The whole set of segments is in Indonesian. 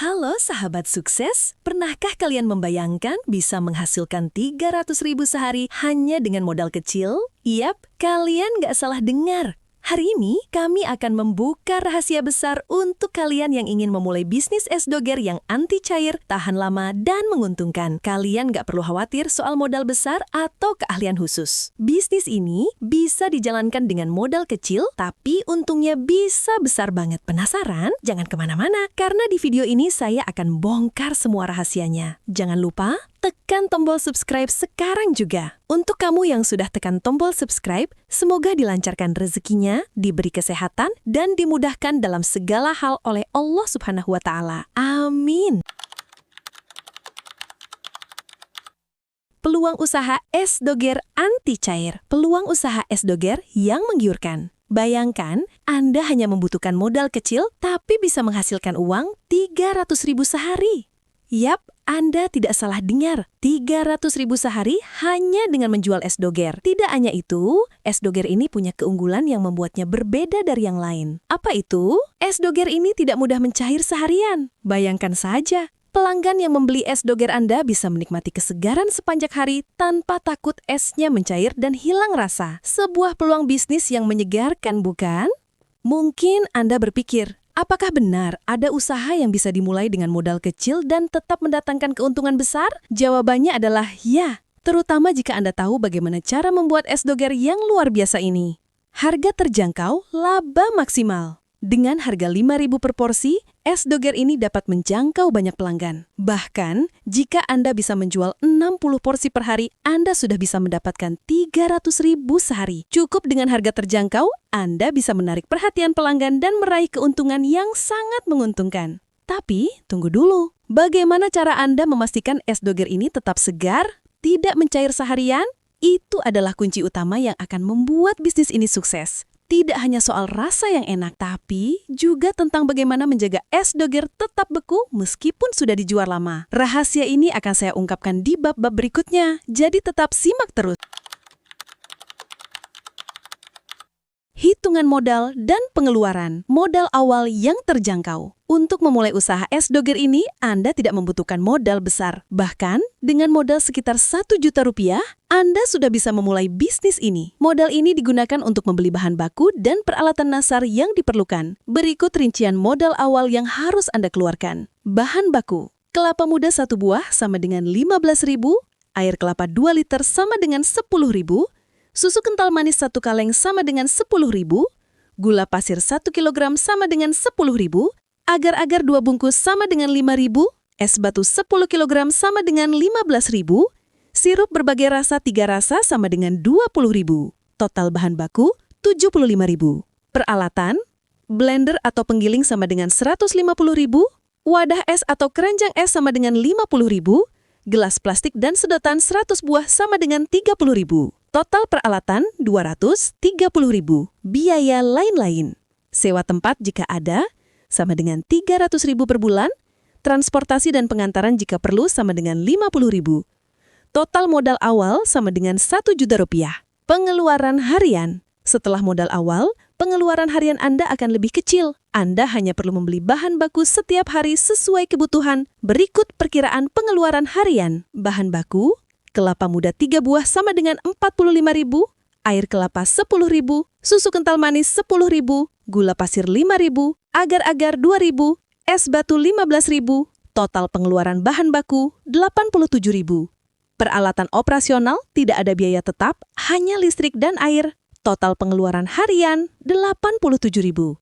Halo sahabat sukses, pernahkah kalian membayangkan bisa menghasilkan 300.000 sehari hanya dengan modal kecil? Yap, kalian nggak salah dengar. Hari ini kami akan membuka rahasia besar untuk kalian yang ingin memulai bisnis es doger yang anti cair, tahan lama, dan menguntungkan. Kalian nggak perlu khawatir soal modal besar atau keahlian khusus. Bisnis ini bisa dijalankan dengan modal kecil, tapi untungnya bisa besar banget. Penasaran? Jangan kemana-mana, karena di video ini saya akan bongkar semua rahasianya. Jangan lupa, tekan tombol subscribe sekarang juga. Untuk kamu yang sudah tekan tombol subscribe, semoga dilancarkan rezekinya, diberi kesehatan, dan dimudahkan dalam segala hal oleh Allah Subhanahu wa Ta'ala. Amin. Peluang usaha es doger anti cair. Peluang usaha es doger yang menggiurkan. Bayangkan, Anda hanya membutuhkan modal kecil, tapi bisa menghasilkan uang 300.000 sehari. Yap, Anda tidak salah dengar. 300.000 sehari hanya dengan menjual es doger. Tidak hanya itu, es doger ini punya keunggulan yang membuatnya berbeda dari yang lain. Apa itu? Es doger ini tidak mudah mencair seharian. Bayangkan saja, pelanggan yang membeli es doger Anda bisa menikmati kesegaran sepanjang hari tanpa takut esnya mencair dan hilang rasa. Sebuah peluang bisnis yang menyegarkan, bukan? Mungkin Anda berpikir, apakah benar ada usaha yang bisa dimulai dengan modal kecil dan tetap mendatangkan keuntungan besar? Jawabannya adalah ya, terutama jika Anda tahu bagaimana cara membuat es doger yang luar biasa ini. Harga terjangkau, laba maksimal. Dengan harga 5.000 per porsi, es doger ini dapat menjangkau banyak pelanggan. Bahkan, jika Anda bisa menjual 60 porsi per hari, Anda sudah bisa mendapatkan 300.000 sehari. Cukup dengan harga terjangkau, Anda bisa menarik perhatian pelanggan dan meraih keuntungan yang sangat menguntungkan. Tapi, tunggu dulu. Bagaimana cara Anda memastikan es doger ini tetap segar, tidak mencair seharian? Itu adalah kunci utama yang akan membuat bisnis ini sukses. Tidak hanya soal rasa yang enak, tapi juga tentang bagaimana menjaga es doger tetap beku meskipun sudah dijual lama. Rahasia ini akan saya ungkapkan di bab-bab berikutnya, jadi tetap simak terus. Hitungan modal dan pengeluaran. Modal awal yang terjangkau. Untuk memulai usaha es doger ini, Anda tidak membutuhkan modal besar. Bahkan, dengan modal sekitar 1 juta rupiah, Anda sudah bisa memulai bisnis ini. Modal ini digunakan untuk membeli bahan baku dan peralatan dasar yang diperlukan. Berikut rincian modal awal yang harus Anda keluarkan. Bahan baku. Kelapa muda 1 buah sama dengan 15.000, air kelapa 2 liter sama dengan 10.000, susu kental manis 1 kaleng sama dengan 10.000, gula pasir 1 kilogram sama dengan 10.000, agar-agar 2 bungkus sama dengan 5.000, es batu 10 kilogram sama dengan 15.000, sirup berbagai rasa 3 rasa sama dengan 20.000. Total bahan baku 75.000. Peralatan, blender atau penggiling sama dengan 150.000, wadah es atau keranjang es sama dengan 50.000, gelas plastik dan sedotan 100 buah sama dengan 30.000. Total peralatan 230.000. Biaya lain-lain. Sewa tempat jika ada sama dengan 300.000 per bulan. Transportasi dan pengantaran jika perlu sama dengan 50.000. Total modal awal sama dengan 1 juta rupiah. Pengeluaran harian. Setelah modal awal, pengeluaran harian Anda akan lebih kecil. Anda hanya perlu membeli bahan baku setiap hari sesuai kebutuhan. Berikut perkiraan pengeluaran harian. Bahan baku, kelapa muda 3 buah sama dengan 45.000, air kelapa 10.000, susu kental manis 10.000, gula pasir 5.000, agar-agar 2.000, es batu 15.000, total pengeluaran bahan baku 87.000. Peralatan operasional tidak ada biaya tetap, hanya listrik dan air. Total pengeluaran harian 87.000.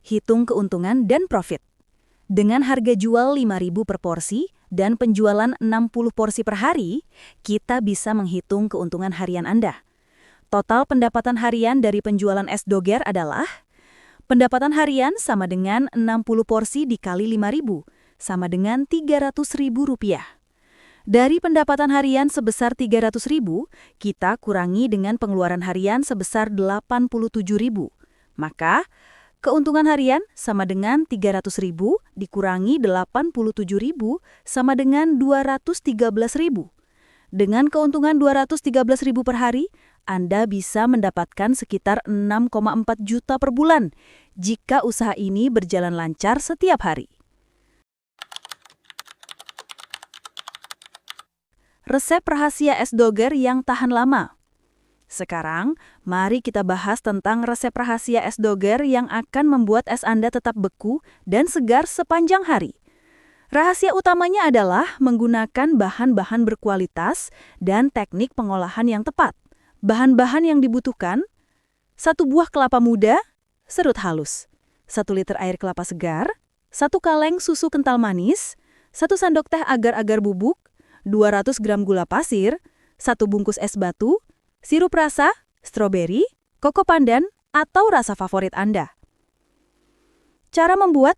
Hitung keuntungan dan profit. Dengan harga jual 5.000 per porsi dan penjualan 60 porsi per hari, kita bisa menghitung keuntungan harian Anda. Total pendapatan harian dari penjualan es doger adalah pendapatan harian sama dengan 60 porsi dikali 5.000, sama dengan 300.000 rupiah. Dari pendapatan harian sebesar 300.000, kita kurangi dengan pengeluaran harian sebesar 87.000. Maka, keuntungan harian sama dengan 300.000 dikurangi 87.000 sama dengan 213.000. Dengan keuntungan 213.000 per hari, Anda bisa mendapatkan sekitar 6,4 juta per bulan jika usaha ini berjalan lancar setiap hari. Resep rahasia es doger yang tahan lama. Sekarang, mari kita bahas tentang resep rahasia es doger yang akan membuat es Anda tetap beku dan segar sepanjang hari. Rahasia utamanya adalah menggunakan bahan-bahan berkualitas dan teknik pengolahan yang tepat. Bahan-bahan yang dibutuhkan: 1 buah kelapa muda, serut halus, 1 liter air kelapa segar, 1 kaleng susu kental manis, 1 sendok teh agar-agar bubuk, 200 gram gula pasir, 1 bungkus es batu, sirup rasa, stroberi, koko pandan, atau rasa favorit Anda. Cara membuat: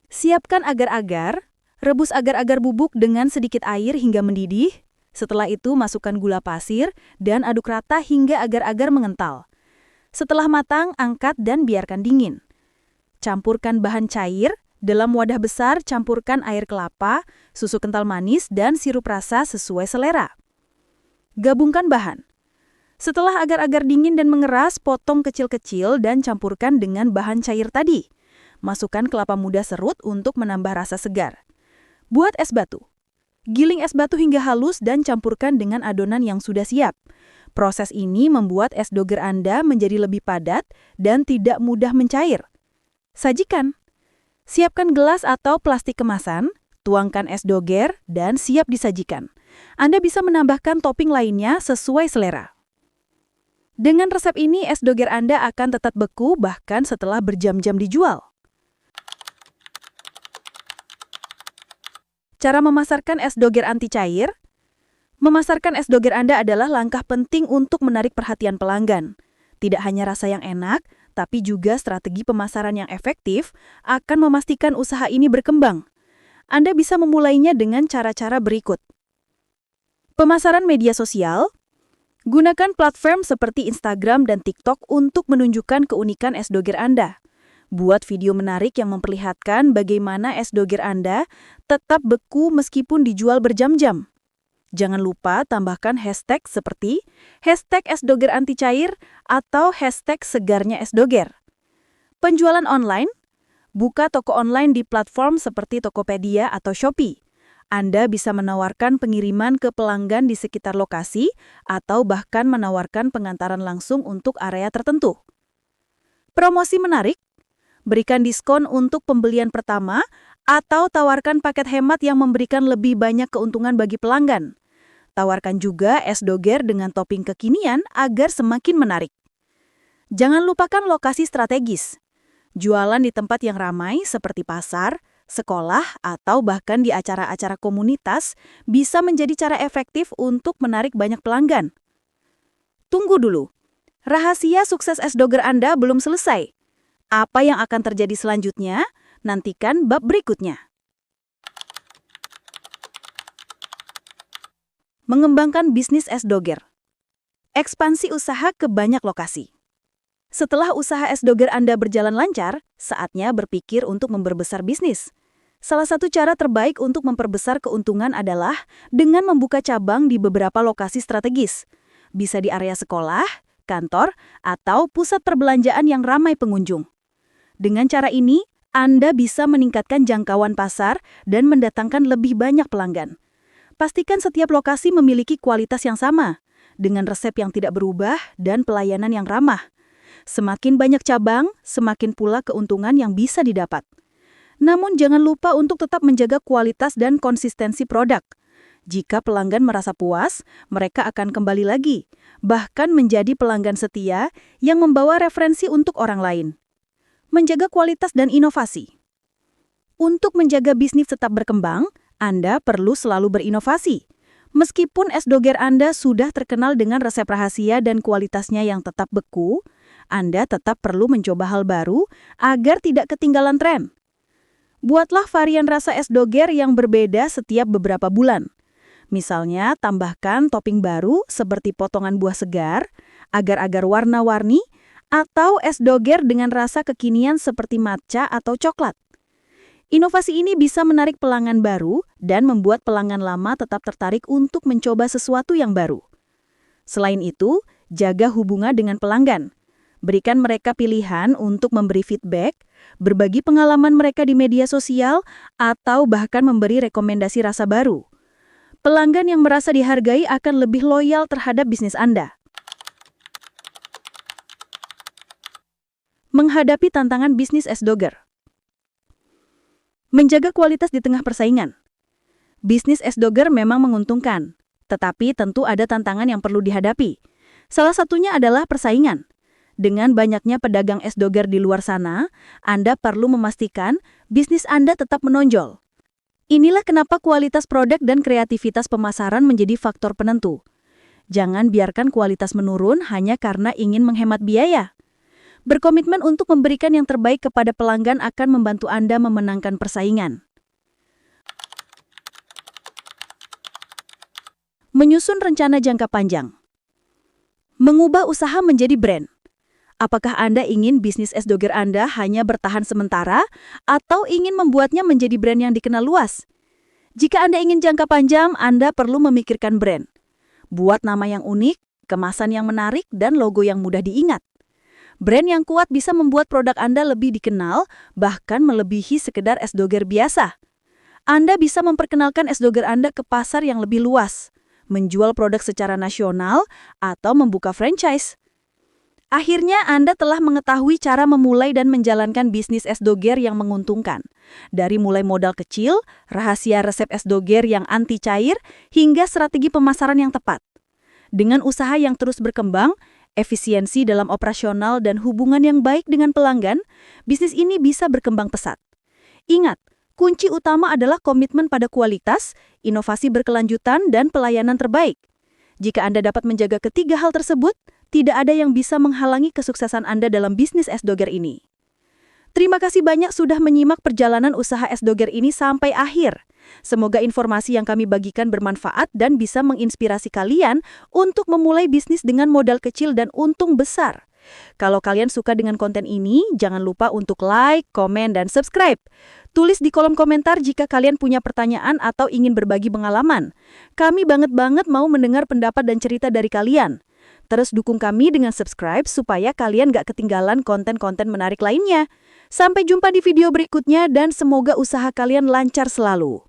siapkan agar-agar, rebus agar-agar bubuk dengan sedikit air hingga mendidih. Setelah itu masukkan gula pasir dan aduk rata hingga agar-agar mengental. Setelah matang, angkat dan biarkan dingin. Campurkan bahan cair. Dalam wadah besar, campurkan air kelapa, susu kental manis, dan sirup rasa sesuai selera. Gabungkan bahan. Setelah agar-agar dingin dan mengeras, potong kecil-kecil dan campurkan dengan bahan cair tadi. Masukkan kelapa muda serut untuk menambah rasa segar. Buat es batu. Giling es batu hingga halus dan campurkan dengan adonan yang sudah siap. Proses ini membuat es doger Anda menjadi lebih padat dan tidak mudah mencair. Sajikan. Siapkan gelas atau plastik kemasan, tuangkan es doger, dan siap disajikan. Anda bisa menambahkan topping lainnya sesuai selera. Dengan resep ini, es doger Anda akan tetap beku bahkan setelah berjam-jam dijual. Cara memasarkan es doger anti cair. Memasarkan es doger Anda adalah langkah penting untuk menarik perhatian pelanggan. Tidak hanya rasa yang enak, tapi juga strategi pemasaran yang efektif akan memastikan usaha ini berkembang. Anda bisa memulainya dengan cara-cara berikut. Pemasaran media sosial. Gunakan platform seperti Instagram dan TikTok untuk menunjukkan keunikan es doger Anda. Buat video menarik yang memperlihatkan bagaimana es doger Anda tetap beku meskipun dijual berjam-jam. Jangan lupa tambahkan hashtag seperti hashtag es doger anti cair atau hashtag segarnya es doger. Penjualan online. Buka toko online di platform seperti Tokopedia atau Shopee. Anda bisa menawarkan pengiriman ke pelanggan di sekitar lokasi atau bahkan menawarkan pengantaran langsung untuk area tertentu. Promosi menarik. Berikan diskon untuk pembelian pertama atau tawarkan paket hemat yang memberikan lebih banyak keuntungan bagi pelanggan. Tawarkan juga es doger dengan topping kekinian agar semakin menarik. Jangan lupakan lokasi strategis. Jualan di tempat yang ramai seperti pasar, sekolah, atau bahkan di acara-acara komunitas bisa menjadi cara efektif untuk menarik banyak pelanggan. Tunggu dulu. Rahasia sukses es doger Anda belum selesai. Apa yang akan terjadi selanjutnya? Nantikan bab berikutnya. Mengembangkan bisnis es doger. Ekspansi usaha ke banyak lokasi. Setelah usaha es doger Anda berjalan lancar, saatnya berpikir untuk memperbesar bisnis. Salah satu cara terbaik untuk memperbesar keuntungan adalah dengan membuka cabang di beberapa lokasi strategis. Bisa di area sekolah, kantor, atau pusat perbelanjaan yang ramai pengunjung. Dengan cara ini, Anda bisa meningkatkan jangkauan pasar dan mendatangkan lebih banyak pelanggan. Pastikan setiap lokasi memiliki kualitas yang sama, dengan resep yang tidak berubah dan pelayanan yang ramah. Semakin banyak cabang, semakin pula keuntungan yang bisa didapat. Namun jangan lupa untuk tetap menjaga kualitas dan konsistensi produk. Jika pelanggan merasa puas, mereka akan kembali lagi, bahkan menjadi pelanggan setia yang membawa referensi untuk orang lain. Menjaga kualitas dan inovasi. Untuk menjaga bisnis tetap berkembang, Anda perlu selalu berinovasi. Meskipun es doger Anda sudah terkenal dengan resep rahasia dan kualitasnya yang tetap beku, Anda tetap perlu mencoba hal baru agar tidak ketinggalan tren. Buatlah varian rasa es doger yang berbeda setiap beberapa bulan. Misalnya, tambahkan topping baru seperti potongan buah segar, agar-agar warna-warni, atau es doger dengan rasa kekinian seperti matcha atau coklat. Inovasi ini bisa menarik pelanggan baru dan membuat pelanggan lama tetap tertarik untuk mencoba sesuatu yang baru. Selain itu, Jaga hubungan dengan pelanggan. Berikan mereka pilihan untuk memberi feedback, berbagi pengalaman mereka di media sosial, atau bahkan memberi rekomendasi rasa baru. Pelanggan yang merasa dihargai akan lebih loyal terhadap bisnis Anda. Menghadapi tantangan bisnis S-Dogger. Menjaga kualitas di tengah persaingan. Bisnis S-Dogger memang menguntungkan, tetapi tentu ada tantangan yang perlu dihadapi. Salah satunya adalah persaingan. Dengan banyaknya pedagang S-Dogger di luar sana, Anda perlu memastikan bisnis Anda tetap menonjol. Inilah kenapa kualitas produk dan kreativitas pemasaran menjadi faktor penentu. Jangan biarkan kualitas menurun hanya karena ingin menghemat biaya. Berkomitmen untuk memberikan yang terbaik kepada pelanggan akan membantu Anda memenangkan persaingan. Menyusun rencana jangka panjang. Mengubah usaha menjadi brand. Apakah Anda ingin bisnis S-Dogger Anda hanya bertahan sementara atau ingin membuatnya menjadi brand yang dikenal luas? Jika Anda ingin jangka panjang, Anda perlu memikirkan brand. Buat nama yang unik, kemasan yang menarik, dan logo yang mudah diingat. Brand yang kuat bisa membuat produk Anda lebih dikenal, bahkan melebihi sekedar S-Dogger biasa. Anda bisa memperkenalkan S-Dogger Anda ke pasar yang lebih luas, menjual produk secara nasional, atau membuka franchise. Akhirnya, Anda telah mengetahui cara memulai dan menjalankan bisnis S-Dogger yang menguntungkan. Dari mulai modal kecil, rahasia resep S-Dogger yang anti cair, hingga strategi pemasaran yang tepat. Dengan usaha yang terus berkembang, efisiensi dalam operasional dan hubungan yang baik dengan pelanggan, bisnis ini bisa berkembang pesat. Ingat, kunci utama adalah komitmen pada kualitas, inovasi berkelanjutan, dan pelayanan terbaik. Jika Anda dapat menjaga ketiga hal tersebut, tidak ada yang bisa menghalangi kesuksesan Anda dalam bisnis S-Dogger ini. Terima kasih banyak sudah menyimak perjalanan usaha S-Dogger ini sampai akhir. Semoga informasi yang kami bagikan bermanfaat dan bisa menginspirasi kalian untuk memulai bisnis dengan modal kecil dan untung besar. Kalau kalian suka dengan konten ini, jangan lupa untuk like, komen, dan subscribe. Tulis di kolom komentar jika kalian punya pertanyaan atau ingin berbagi pengalaman. Kami banget mau mendengar pendapat dan cerita dari kalian. Terus dukung kami dengan subscribe supaya kalian gak ketinggalan konten-konten menarik lainnya. Sampai jumpa di video berikutnya dan semoga usaha kalian lancar selalu.